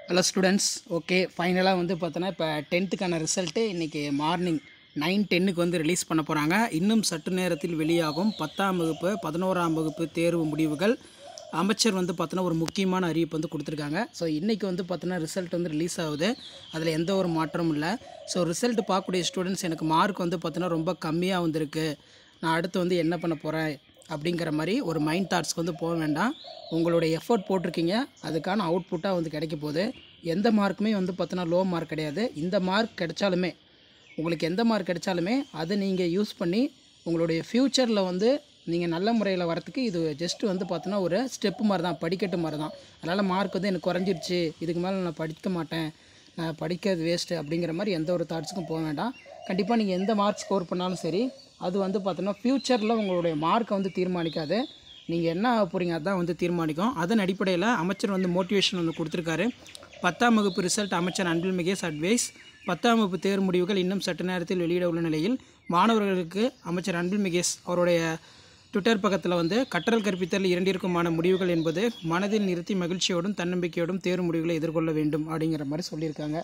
Hello students, okay ஃபைனலாக வந்து பார்த்தோன்னா இப்போ 10th ரிசல்ட்டு இன்றைக்கி மார்னிங் 9:10 வந்து ரிலீஸ் பண்ண போகிறாங்க. இன்னும் சற்று நேரத்தில் வெளியாகும் 10ஆம் வகுப்பு 11ஆம் வகுப்பு தேர்வு முடிவுகள். அமைச்சர் வந்து பார்த்தோன்னா ஒரு முக்கியமான அறிவிப்பு வந்து கொடுத்துருக்காங்க. ஸோ இன்றைக்கி வந்து பார்த்தோன்னா ரிசல்ட் வந்து ரிலீஸ் ஆகுது. அதில் எந்த ஒரு மாற்றமும் இல்லை. ஸோ ரிசல்ட் பார்க்கக்கூடிய ஸ்டூடெண்ட்ஸ் எனக்கு மார்க் வந்து பார்த்தோன்னா ரொம்ப கம்மியாக வந்திருக்கு, நான் அடுத்து வந்து என்ன பண்ண போகிறேன் அப்படிங்கிற மாதிரி ஒரு மைண்ட் தாட்ஸ்க்கு வந்து போக வேண்டாம். உங்களுடைய எஃபர்ட் போட்டிருக்கீங்க, அதுக்கான அவுட்புட்டாக வந்து கிடைக்க போகுது. எந்த மார்க்குமே வந்து பார்த்தோன்னா லோ மார்க் கிடையாது. இந்த மார்க் கிடைச்சாலுமே, உங்களுக்கு எந்த மார்க் கிடைச்சாலுமே அதை நீங்கள் யூஸ் பண்ணி உங்களுடைய ஃப்யூச்சரில் வந்து நீங்கள் நல்ல முறையில் வரத்துக்கு இது ஜஸ்ட் வந்து பார்த்தோன்னா ஒரு ஸ்டெப்பு மாதிரி தான், படிக்கட்டு மாதிரி தான். அதனால் மார்க் வந்து எனக்கு குறைஞ்சிருச்சு, இதுக்கு மேலே நான் படிக்க மாட்டேன், நான் படிக்கிறது வேஸ்ட்டு அப்படிங்கிற மாதிரி எந்த ஒரு தாட்ஸுக்கும் போக வேண்டாம். கண்டிப்பாக நீங்கள் எந்த மார்க் ஸ்கோர் பண்ணாலும் சரி, அது வந்து பார்த்தோன்னா ஃப்யூச்சரில் உங்களுடைய மார்க்கை வந்து தீர்மானிக்காது, நீங்கள் என்ன ஆக போகிறீங்க அதுதான் வந்து தீர்மானிக்கும். அதன் அடிப்படையில் அமைச்சர் வந்து மோட்டிவேஷன் வந்து கொடுத்துருக்காரு. 10ஆம் வகுப்பு ரிசல்ட் அமைச்சர் அன்பில் மகேஷ் அட்வைஸ். 10ஆம் வகுப்பு தேர்வு முடிவுகள் இன்னும் சற்று நேரத்தில் வெளியிட உள்ள நிலையில் மாணவர்களுக்கு அமைச்சர் அன்பில் மகேஷ் அவருடைய ட்விட்டர் பக்கத்தில் வந்து கற்றல் கற்பித்தல் இரண்டிற்குமான முடிவுகள் என்பது மனதில் நிறுத்தி மகிழ்ச்சியோடும் தன்னம்பிக்கையோடும் தேர்வு முடிவுகளை எதிர்கொள்ள வேண்டும் அப்படிங்கிற மாதிரி சொல்லியிருக்காங்க.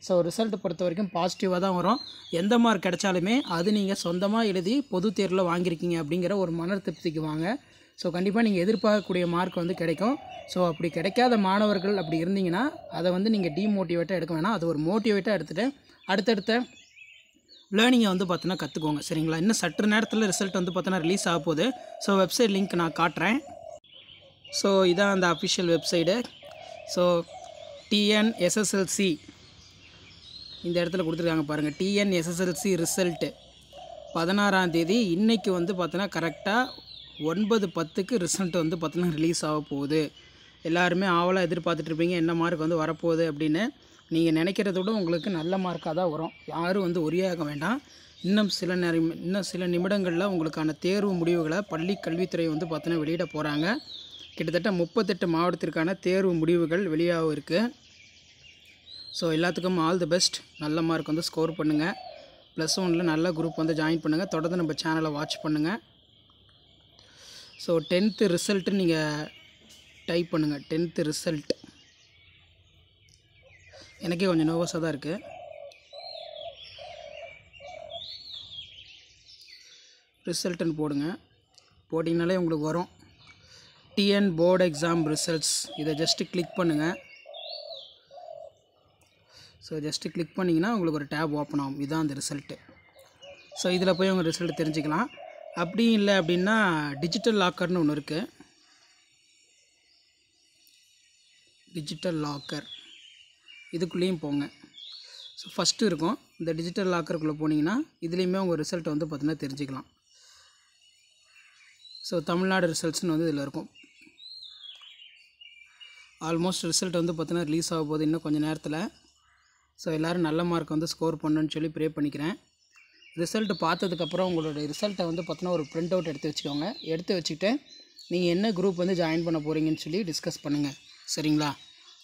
ஸோ ரிசல்ட்டை பொறுத்த வரைக்கும் பாசிட்டிவாக தான் வரும். எந்த மார்க் கிடைச்சாலுமே அது நீங்கள் சொந்தமாக எழுதி பொது தேர்வில் வாங்கியிருக்கீங்க அப்படிங்கிற ஒரு மன திருப்திக்கு வாங்க. ஸோ கண்டிப்பாக நீங்கள் எதிர்பார்க்கக்கூடிய மார்க் வந்து கிடைக்கும். ஸோ அப்படி கிடைக்காத மாணவர்கள் அப்படி இருந்தீங்கன்னா அதை வந்து நீங்கள் டீமோட்டிவேட்டாக எடுக்க வேணாம், அது ஒரு மோட்டிவேட்டாக எடுத்துகிட்டு அடுத்தடுத்த லேர்னிங்கை வந்து பார்த்தோன்னா கற்றுக்கோங்க. சரிங்களா? இன்னும் சற்று நேரத்தில் ரிசல்ட் வந்து பார்த்தோன்னா ரிலீஸ் ஆக போகுது. ஸோ வெப்சைட் லிங்க் நான் காட்டுறேன். ஸோ இதான் அந்த அஃபிஷியல் வெப்சைடு. ஸோ டிஎன்எஸ்எஸ்எல்சி இந்த இடத்துல கொடுத்துருக்காங்க பாருங்கள். டிஎன்எஸ்எஸ்எல்சி ரிசல்ட்டு 16ஆம் தேதி இன்றைக்கி வந்து பார்த்தோன்னா கரெக்டாக 9:10க்கு ரிசல்ட் வந்து பார்த்தோன்னா ரிலீஸ் ஆக போகுது. எல்லாருமே ஆவலாக எதிர்பார்த்துட்ருப்பீங்க என்ன மார்க் வந்து வரப்போகுது அப்படின்னு. நீங்கள் நினைக்கிறத விட உங்களுக்கு நல்ல மார்க்காக தான் வரும். யாரும் வந்து ஒரியாக வேண்டாம். இன்னும் சில நிமிடங்களில் உங்களுக்கான தேர்வு முடிவுகளை பள்ளி கல்வித்துறை வந்து பார்த்தோன்னா வெளியிட போகிறாங்க. கிட்டத்தட்ட 38 மாவட்டத்திற்கான தேர்வு முடிவுகள் வெளியாக இருக்குது. ஸோ எல்லாத்துக்கும் ஆல் தி பெஸ்ட். நல்ல மார்க் வந்து ஸ்கோர் பண்ணுங்கள். +1 நல்ல குரூப் வந்து ஜாயின் பண்ணுங்கள். தொடர்ந்து நம்ம சேனலை வாட்ச் பண்ணுங்கள். ஸோ 10th ரிசல்ட்டு நீங்கள் டைப் பண்ணுங்கள். 10th ரிசல்ட் எனக்கே கொஞ்சம் நர்வஸாக தான் இருக்குது. ரிசல்ட்டுன்னு போடுங்க. போட்டிங்கனாலே உங்களுக்கு வரும் டிஎன் போர்டு எக்ஸாம் ரிசல்ட்ஸ். இதை ஜஸ்ட்டு கிளிக் பண்ணுங்கள். ஸோ ஜஸ்ட்டு கிளிக் பண்ணிங்கன்னா உங்களுக்கு ஒரு டேப் ஓப்பன் ஆகும். இதுதான் அந்த ரிசல்ட்டு. ஸோ இதில் போய் உங்கள் ரிசல்ட் தெரிஞ்சுக்கலாம். அப்படி இல்லை அப்படின்னா டிஜிட்டல் லாக்கர்னு ஒன்று இருக்குது. டிஜிட்டல் லாக்கர் இதுக்குள்ளேயும் போங்க. ஸோ ஃபஸ்ட்டு இருக்கும் இந்த டிஜிட்டல் லாக்கருக்குள்ளே போனீங்கன்னா இதுலேயுமே உங்கள் ரிசல்ட்டை வந்து பார்த்தீங்கன்னா தெரிஞ்சுக்கலாம். ஸோ தமிழ்நாடு ரிசல்ட்ஸ்னு வந்து இதில் இருக்கும். ஆல்மோஸ்ட் ரிசல்ட் வந்து பார்த்தீங்கன்னா ரிலீஸ் ஆக போகுது இன்னும் கொஞ்சம் நேரத்தில். ஸோ எல்லோரும் நல்ல மார்க் வந்து ஸ்கோர் பண்ணணுன்னு சொல்லி ப்ரே பண்ணிக்கிறேன். ரிசல்ட்டு பார்த்ததுக்கப்புறம் உங்களுடைய ரிசல்ட்டை வந்து பார்த்தீங்கன்னா ஒரு பிரிண்ட் அவுட் எடுத்து வச்சுக்கோங்க. எடுத்து வச்சுக்கிட்டு நீங்கள் என்ன குரூப் வந்து ஜாயின் பண்ண போகிறீங்கன்னு சொல்லி டிஸ்கஸ் பண்ணுங்கள். சரிங்களா?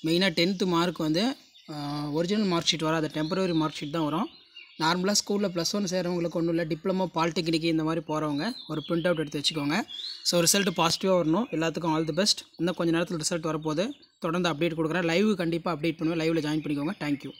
மெயினாக 10th மார்க் வந்து ஒரிஜினல் மார்க் ஷீட் வராது, டெம்பரரி மார்க் ஷீட் தான் வரும். நார்மலாக ஸ்கூலில் +1 சேர்கிறவங்களுக்கு ஒன்றும் இல்லை, டிப்ளமோ பாலிடெக்னிக் இந்த மாதிரி போகிறவங்க ஒரு பிரிண்ட் அவுட் எடுத்து வச்சுக்கோங்க. ஸோ ரிசல்ட்டு பாசிட்டிவாக வரணும். எல்லாத்துக்கும் ஆல் தி பெஸ்ட். இன்னும் கொஞ்சம் நேரத்தில் ரிசல்ட் வரப்போகுது. தொடர்ந்து அப்டேட் கொடுக்குறேன். லைவ் கண்டிப்பாக அப்டேட் பண்ணுவேன். லைவில் ஜாயின் பண்ணிக்கோங்க. தேங்க்யூ.